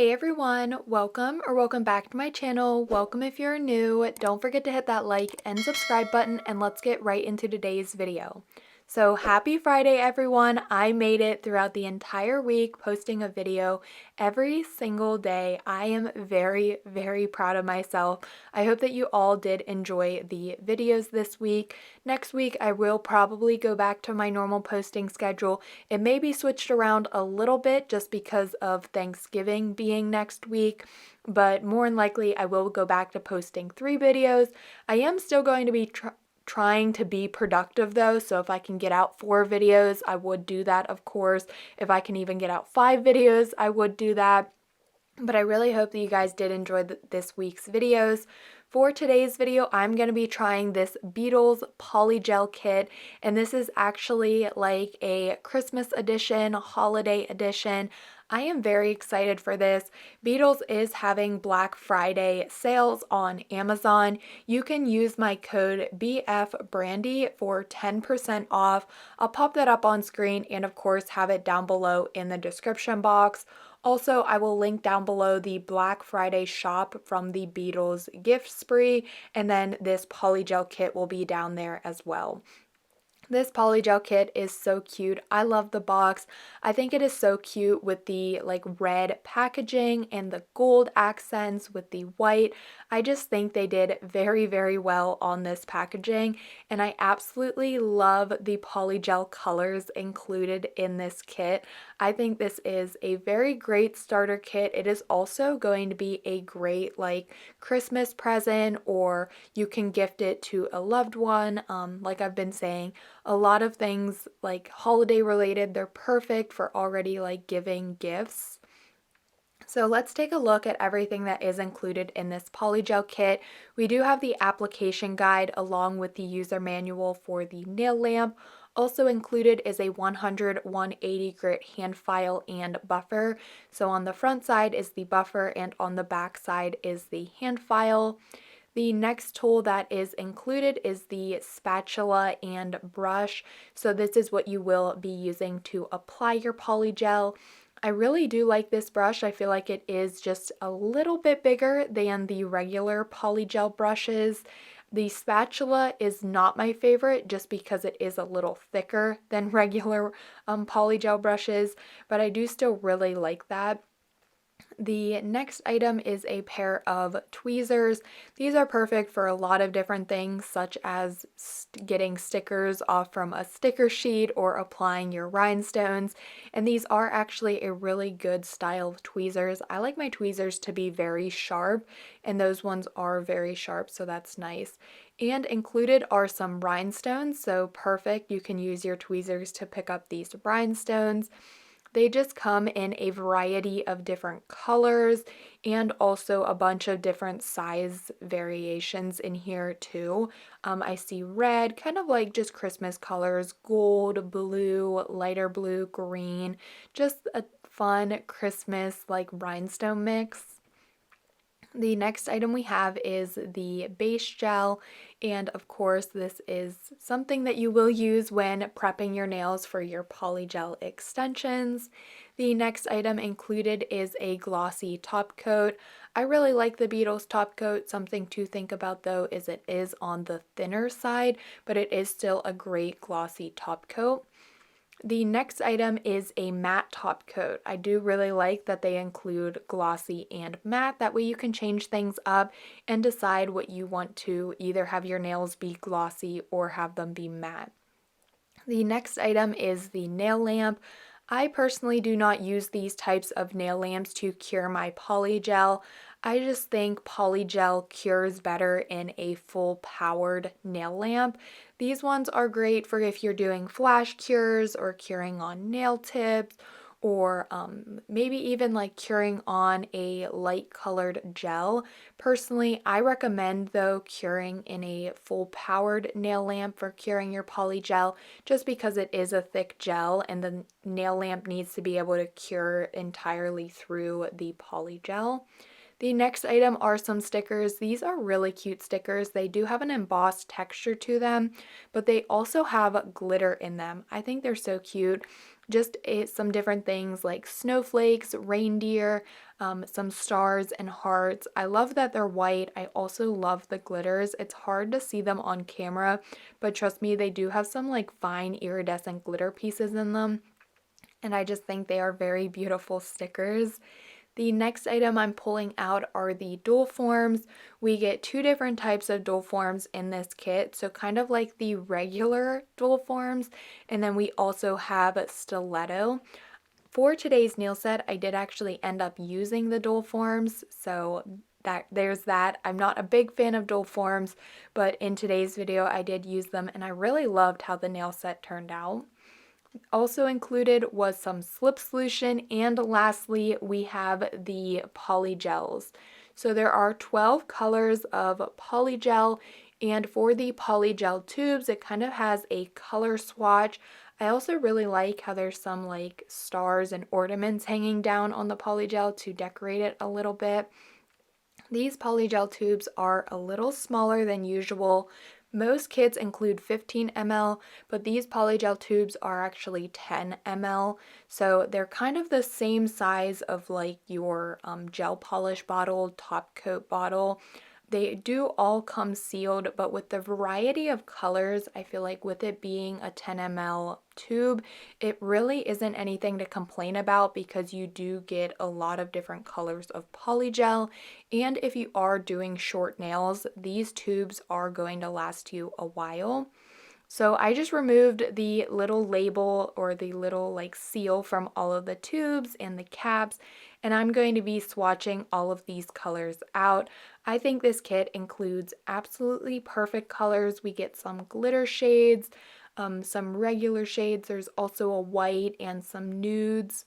Hey everyone, welcome back to my channel. Welcome if you're new. Don't forget to hit that like and subscribe button, and let's get right into today's video. So happy Friday everyone. I made it throughout the entire week posting a video every single day. I am very proud of myself. I hope that you all did enjoy the videos this week. Next week I will probably go back to my normal posting schedule. It may be switched around a little bit just because of Thanksgiving being next week, but more than likely I will go back to posting 3 videos. I am still going to be trying to be productive though, so if I can get out 4 videos, I would do that, of course. If I can even get out 5 videos, I would do that. But I really hope that you guys did enjoy this week's videos. For today's video, I'm going to be trying this Beetles Polygel kit, and this is actually like a Christmas edition, holiday edition. I am very excited for this. Beetles is having Black Friday sales on Amazon. You can use my code BFBRANDY for 10% off. I'll pop that up on screen and of course have it down below in the description box. Also, I will link down below the Black Friday shop from the Beetles gift spree, and then this polygel kit will be down there as well. This polygel kit is so cute. I love the box. I think it is so cute with the like red packaging and the gold accents with the white. I just think they did very well on this packaging, and I absolutely love the polygel colors included in this kit. I think this is a very great starter kit. It is also going to be a great like Christmas present, or you can gift it to a loved one. Like I've been saying, a lot of things like holiday related, they're perfect for already like giving gifts. So let's take a look at everything that is included in this polygel kit. We do have the application guide along with the user manual for the nail lamp. Also included is a 100/180 grit hand file and buffer. So on the front side is the buffer and on the back side is the hand file. The next tool that is included is the spatula and brush. So this is what you will be using to apply your polygel. I really do like this brush. I feel like it is just a little bit bigger than the regular polygel brushes. The spatula is not my favorite just because it is a little thicker than regular polygel brushes, but I do still really like that. The next item is a pair of tweezers. These are perfect for a lot of different things, such as getting stickers off from a sticker sheet or applying your rhinestones. And these are actually a really good style of tweezers. I like my tweezers to be very sharp, and those ones are very sharp, so that's nice. And included are some rhinestones, so perfect. You can use your tweezers to pick up these rhinestones. They just come in a variety of different colors and also a bunch of different size variations in here too. I see red, kind of like just Christmas colors, gold, blue, lighter blue, green, just a fun Christmas like rhinestone mix. The next item we have is the base gel, and of course this is something that you will use when prepping your nails for your polygel extensions. The next item included is a glossy top coat. I really like the Beetles top coat. Something to think about though is it is on the thinner side, but it is still a great glossy top coat. The next item is a matte top coat. I do really like that they include glossy and matte. That way you can change things up and decide what you want to either have your nails be glossy or have them be matte. The next item is the nail lamp. I personally do not use these types of nail lamps to cure my polygel. I just think polygel cures better in a full powered nail lamp. These ones are great for if you're doing flash cures or curing on nail tips, or maybe even like curing on a light colored gel. Personally, I recommend though curing in a full powered nail lamp for curing your polygel, just because it is a thick gel and the nail lamp needs to be able to cure entirely through the polygel. The next item are some stickers. These are really cute stickers. They do have an embossed texture to them, but they also have glitter in them. I think they're so cute. Just some different things like snowflakes, reindeer, some stars and hearts. I love that they're white. I also love the glitters. It's hard to see them on camera, but trust me, they do have some like fine iridescent glitter pieces in them. And I just think they are very beautiful stickers. The next item I'm pulling out are the dual forms. We get two different types of dual forms in this kit, so kind of like the regular dual forms, and then we also have stiletto. For today's nail set, I did actually end up using the dual forms, so there's that. I'm not a big fan of dual forms, but in today's video I did use them and I really loved how the nail set turned out. Also included was some slip solution, and lastly we have the polygels. So there are 12 colors of polygel, and for the polygel tubes it kind of has a color swatch. I also really like how there's some like stars and ornaments hanging down on the polygel to decorate it a little bit. These polygel tubes are a little smaller than usual. Most kits include 15 ml, but these polygel tubes are actually 10 ml, so they're kind of the same size of like your gel polish bottle, top coat bottle. They do all come sealed, but with the variety of colors, I feel like with it being a 10 ml tube, it really isn't anything to complain about because you do get a lot of different colors of polygel. And if you are doing short nails, these tubes are going to last you a while. So I just removed the little label or the little like seal from all of the tubes and the caps, and I'm going to be swatching all of these colors out. I think this kit includes absolutely perfect colors. We get some glitter shades, some regular shades. There's also a white and some nudes.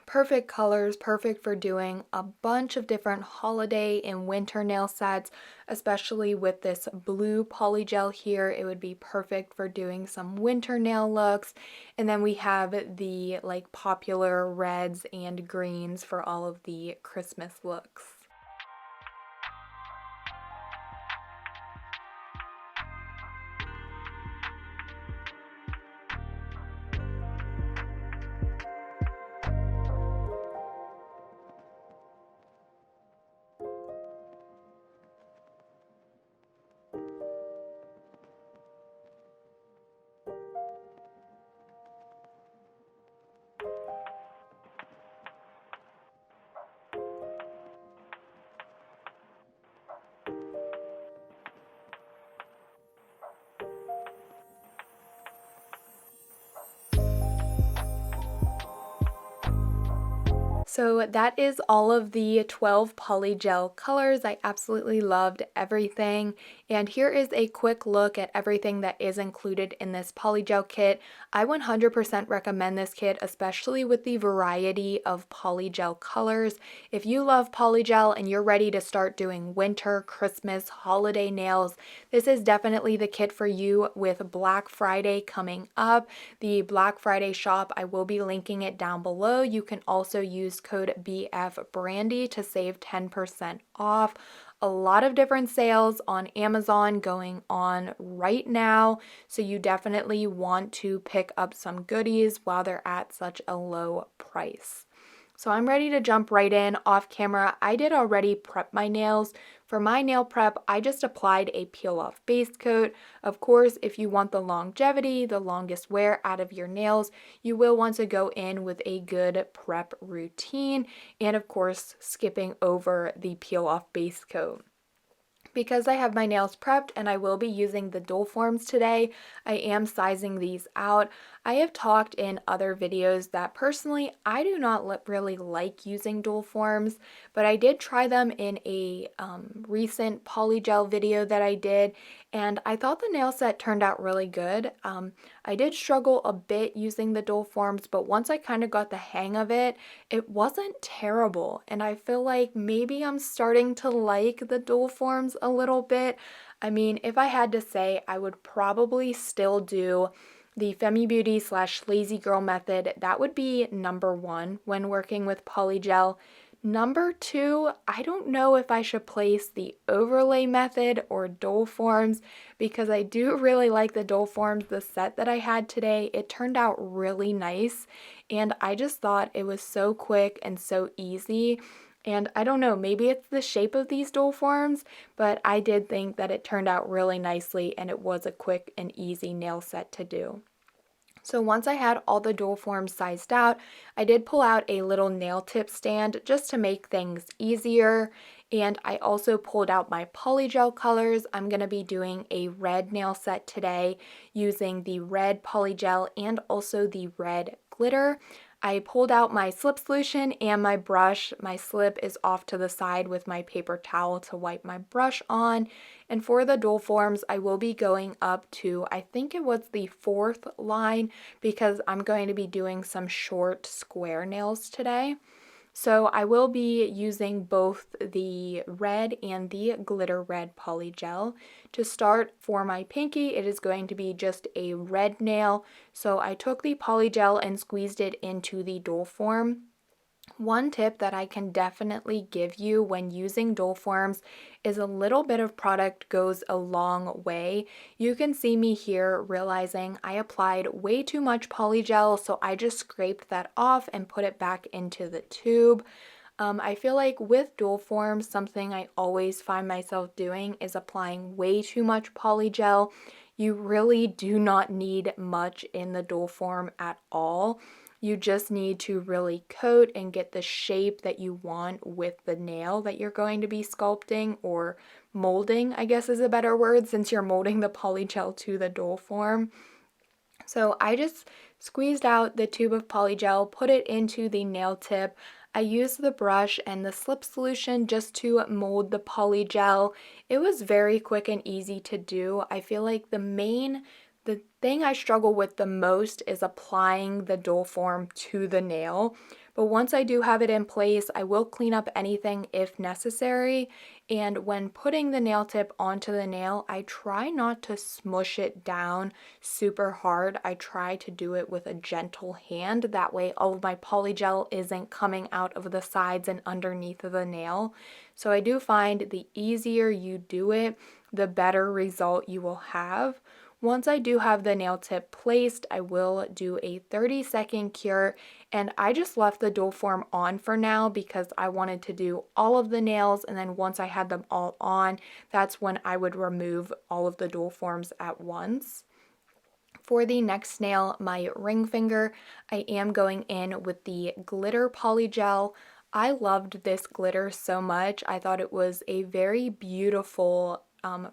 Perfect colors, perfect for doing a bunch of different holiday and winter nail sets, especially with this blue polygel here. It would be perfect for doing some winter nail looks. And then we have the like popular reds and greens for all of the Christmas looks. So that is all of the 12 polygel colors. I absolutely loved everything. And here is a quick look at everything that is included in this polygel kit. I 100% recommend this kit, especially with the variety of polygel colors. If you love polygel and you're ready to start doing winter, Christmas, holiday nails, this is definitely the kit for you with Black Friday coming up. The Black Friday shop, I will be linking it down below. You can also use code BFBRANDY to save 10% off. A lot of different sales on Amazon going on right now, so you definitely want to pick up some goodies while they're at such a low price. So I'm ready to jump right in. Off camera, I did already prep my nails. For my nail prep, I just applied a peel-off base coat. Of course, if you want the longevity, the longest wear out of your nails, you will want to go in with a good prep routine, and of course, skipping over the peel-off base coat. Because I have my nails prepped and I will be using the dual forms today, I am sizing these out. I have talked in other videos that personally I do not really like using dual forms, but I did try them in a recent polygel video that I did, and I thought the nail set turned out really good. I did struggle a bit using the dual forms, but once I kind of got the hang of it, it wasn't terrible, and I feel like maybe I'm starting to like the dual forms a little bit. I mean, if I had to say, I would probably still do the Femi Beauty / Lazy Girl method. That would be number one when working with polygel. Number 2, I don't know if I should place the overlay method or doll forms because I do really like the doll forms. The set that I had today, it turned out really nice and I just thought it was so quick and so easy. And I don't know, maybe it's the shape of these doll forms, but I did think that it turned out really nicely and it was a quick and easy nail set to do. So once I had all the doll forms sized out, I did pull out a little nail tip stand just to make things easier. And I also pulled out my polygel colors. I'm going to be doing a red nail set today using the red polygel and also the red glitter. I pulled out my slip solution and my brush. My slip is off to the side with my paper towel to wipe my brush on. And for the doll forms, I will be going up to, I think it was the 4th line because I'm going to be doing some short square nails today. So I will be using both the red and the glitter red polygel. To start, for my pinky, it is going to be just a red nail. So I took the polygel and squeezed it into the doll form. One tip that I can definitely give you when using doll forms is a little bit of product goes a long way. You can see me here realizing I applied way too much polygel, so I just scraped that off and put it back into the tube. I feel like with doll forms, something I always find myself doing is applying way too much polygel. You really do not need much in the doll form at all. You just need to really coat and get the shape that you want with the nail that you're going to be sculpting or molding, I guess is a better word since you're molding the polygel to the doll form. So I just squeezed out the tube of polygel, put it into the nail tip. I used the brush and the slip solution just to mold the polygel. It was very quick and easy to do. I feel like the thing I struggle with the most is applying the doll form to the nail. But once I do have it in place, I will clean up anything if necessary. And when putting the nail tip onto the nail, I try not to smush it down super hard. I try to do it with a gentle hand. That way all of my polygel isn't coming out of the sides and underneath of the nail. So I do find the easier you do it, the better result you will have. Once I do have the nail tip placed, I will do a 30-second cure, and I just left the doll form on for now because I wanted to do all of the nails, and then once I had them all on, that's when I would remove all of the doll forms at once. For the next nail, my ring finger, I am going in with the glitter polygel. I loved this glitter so much. I thought it was a very beautiful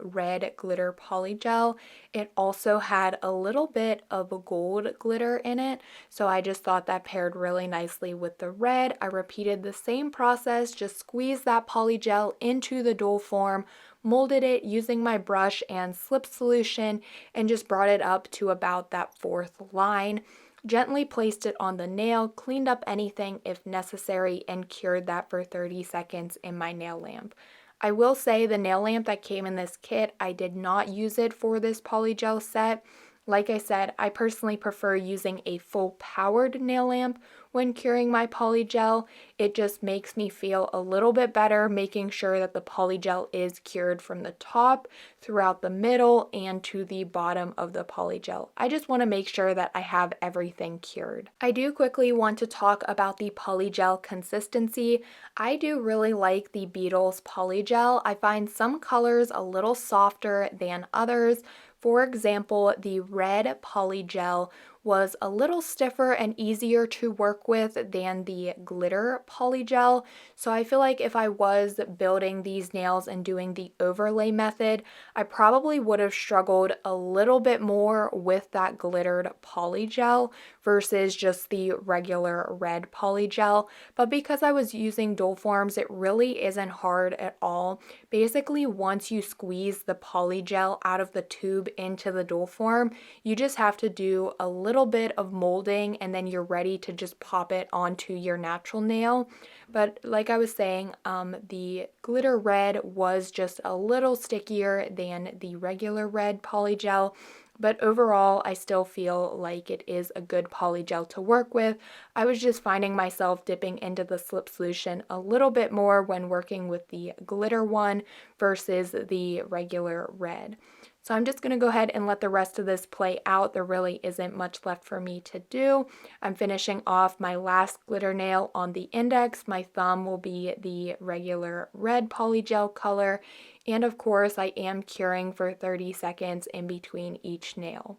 red glitter polygel. It also had a little bit of a gold glitter in it, so I just thought that paired really nicely with the red. I repeated the same process, just squeezed that polygel into the doll form, molded it using my brush and slip solution, and just brought it up to about that 4th line. Gently placed it on the nail, cleaned up anything if necessary, and cured that for 30 seconds in my nail lamp. I will say the nail lamp that came in this kit, I did not use it for this polygel set. Like I said, I personally prefer using a full powered nail lamp when curing my polygel. It just makes me feel a little bit better, making sure that the polygel is cured from the top, throughout the middle, and to the bottom of the polygel. I just want to make sure that I have everything cured. I do quickly want to talk about the polygel consistency. I do really like the Beetles Polygel. I find some colors a little softer than others. For example, the red polygel was a little stiffer and easier to work with than the glitter polygel. So I feel like if I was building these nails and doing the overlay method, I probably would have struggled a little bit more with that glittered polygel versus just the regular red polygel. But because I was using doll forms, it really isn't hard at all. Basically, once you squeeze the polygel out of the tube into the doll form, you just have to do a little bit of molding and then you're ready to just pop it onto your natural nail. But like I was saying, the glitter red was just a little stickier than the regular red polygel. but overall I still feel like it is a good polygel to work with. I was just finding myself dipping into the slip solution a little bit more when working with the glitter one versus the regular red. So I'm just going to go ahead and let the rest of this play out. There really isn't much left for me to do. I'm finishing off my last glitter nail on the index. My thumb will be the regular red polygel color. And of course, I am curing for 30 seconds in between each nail.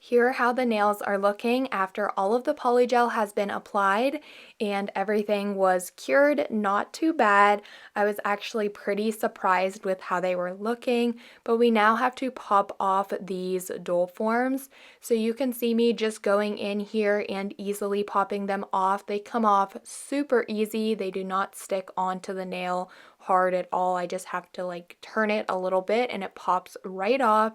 Here are how the nails are looking after all of the polygel has been applied and everything was cured. Not too bad. I was actually pretty surprised with how they were looking, but we now have to pop off these dual forms. So you can see me just going in here and easily popping them off. They come off super easy. They do not stick onto the nail hard at all. I just have to like turn it a little bit and it pops right off.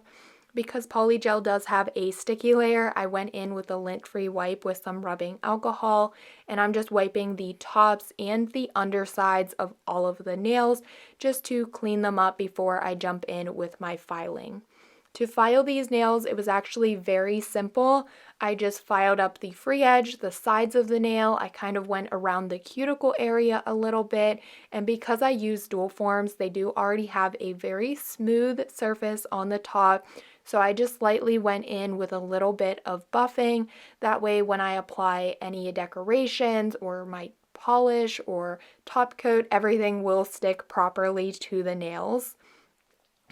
Because polygel does have a sticky layer, I went in with a lint-free wipe with some rubbing alcohol, and I'm just wiping the tops and the undersides of all of the nails just to clean them up before I jump in with my filing. To file these nails, it was actually very simple. I just filed up the free edge, the sides of the nail. I kind of went around the cuticle area a little bit, and because I use dual forms, they do already have a very smooth surface on the top. So I just lightly went in with a little bit of buffing. That way when I apply any decorations or my polish or top coat, everything will stick properly to the nails.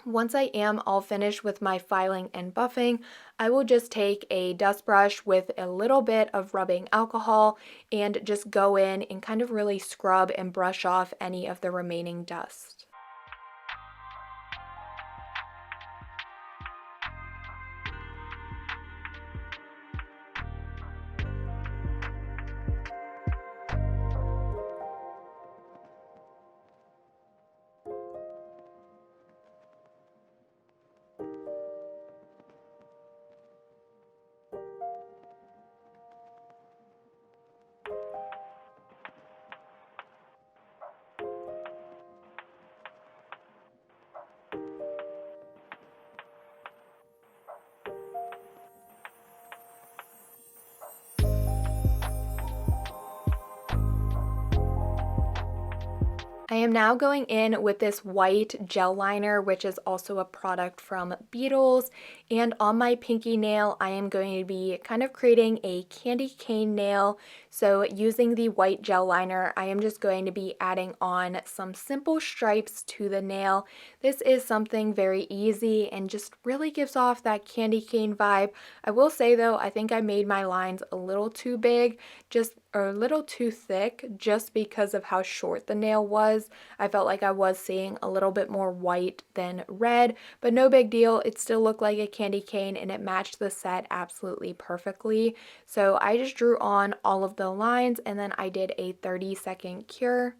Once I am all finished with my filing and buffing, I will just take a dust brush with a little bit of rubbing alcohol and just go in and kind of really scrub and brush off any of the remaining dust. I am now going in with this white gel liner, which is also a product from Beetles, and on my pinky nail I am going to be kind of creating a candy cane nail. So using the white gel liner, I am just going to be adding on some simple stripes to the nail. This is something very easy and just really gives off that candy cane vibe. I will say though, I think I made my lines a little too big, or a little too thick, just because of how short the nail was. I felt like I was seeing a little bit more white than red, but no big deal. It still looked like a candy cane and it matched the set absolutely perfectly. So I just drew on all of the lines and then I did a 30-second cure.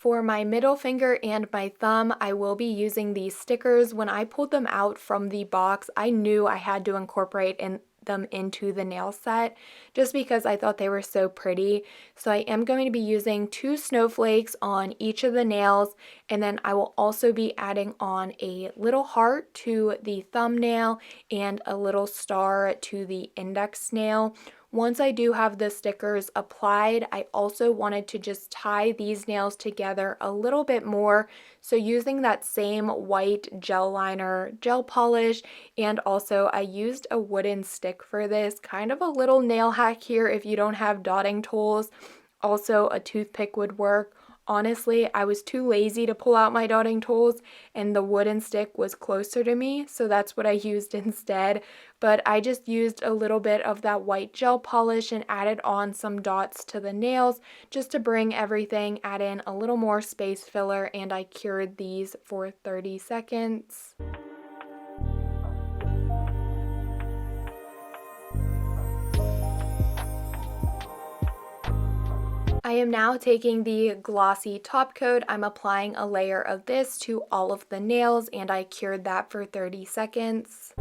For my middle finger and my thumb, I will be using these stickers. When I pulled them out from the box, I knew I had to incorporate them into the nail set just because I thought they were so pretty. So I am going to be using 2 snowflakes on each of the nails, and then I will also be adding on a little heart to the thumbnail and a little star to the index nail. Once I do have the stickers applied, I also wanted to just tie these nails together a little bit more. So using that same white gel liner gel polish, and also I used a wooden stick for this, kind of a little nail hack here if you don't have dotting tools. Also, a toothpick would work. Honestly, I was too lazy to pull out my dotting tools, and the wooden stick was closer to me, so that's what I used instead. But I just used a little bit of that white gel polish and added on some dots to the nails just to bring everything, add in a little more space filler, and I cured these for 30 seconds. I am now taking the glossy top coat. I'm applying a layer of this to all of the nails, and I cured that for 30 seconds.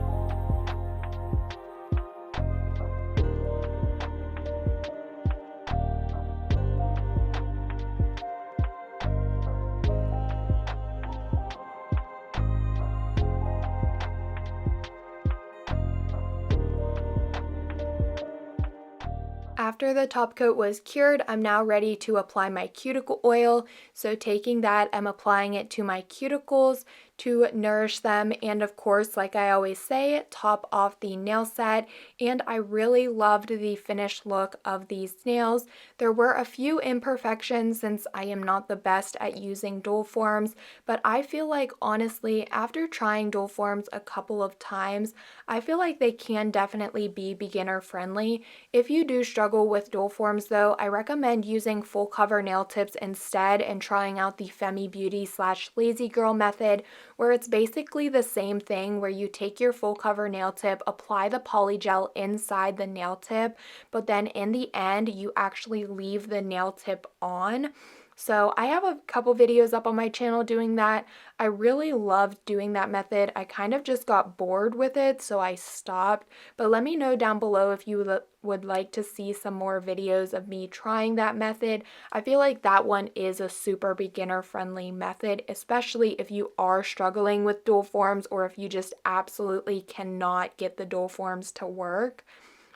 After the top coat was cured, I'm now ready to apply my cuticle oil. So taking that, I'm applying it to my cuticles to nourish them, and of course, like I always say, top off the nail set. And I really loved the finished look of these nails. There were a few imperfections since I am not the best at using dual forms, but I feel like honestly, after trying dual forms a couple of times, I feel like they can definitely be beginner friendly. If you do struggle with dual forms though, I recommend using full cover nail tips instead and trying out the Femi Beauty / Lazy Girl method, where it's basically the same thing, where you take your full cover nail tip, apply the polygel inside the nail tip, but then in the end you actually leave the nail tip on. So I have a couple videos up on my channel doing that. I really loved doing that method. I kind of just got bored with it, so I stopped. But let me know down below if you would like to see some more videos of me trying that method. I feel like that one is a super beginner friendly method, especially if you are struggling with dual forms or if you just absolutely cannot get the dual forms to work.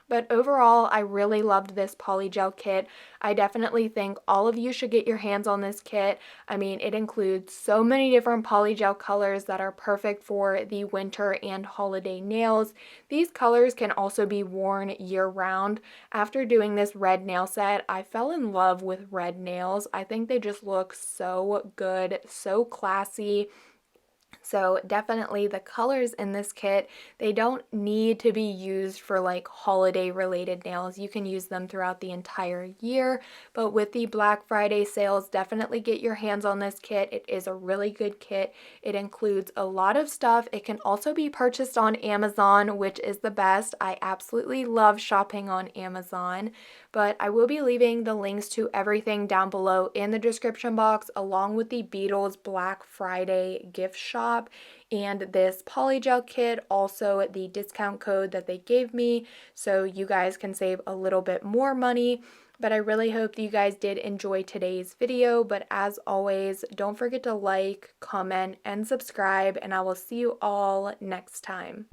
But overall, I really loved this polygel kit. I definitely think all of you should get your hands on this kit. I mean, it includes so many different polygel colors that are perfect for the winter and holiday nails. These colors can also be worn year-round. After doing this red nail set, I fell in love with red nails. I think they just look so good, so classy. So definitely the colors in this kit, they don't need to be used for like holiday related nails. You can use them throughout the entire year, but with the Black Friday sales, definitely get your hands on this kit. It is a really good kit. It includes a lot of stuff. It can also be purchased on Amazon, which is the best. I absolutely love shopping on Amazon, but I will be leaving the links to everything down below in the description box, along with the Beetles Black Friday gift shop and this polygel kit, also the discount code that they gave me, so you guys can save a little bit more money. But I really hope that you guys did enjoy today's video. But as always, don't forget to like, comment, and subscribe, and I will see you all next time.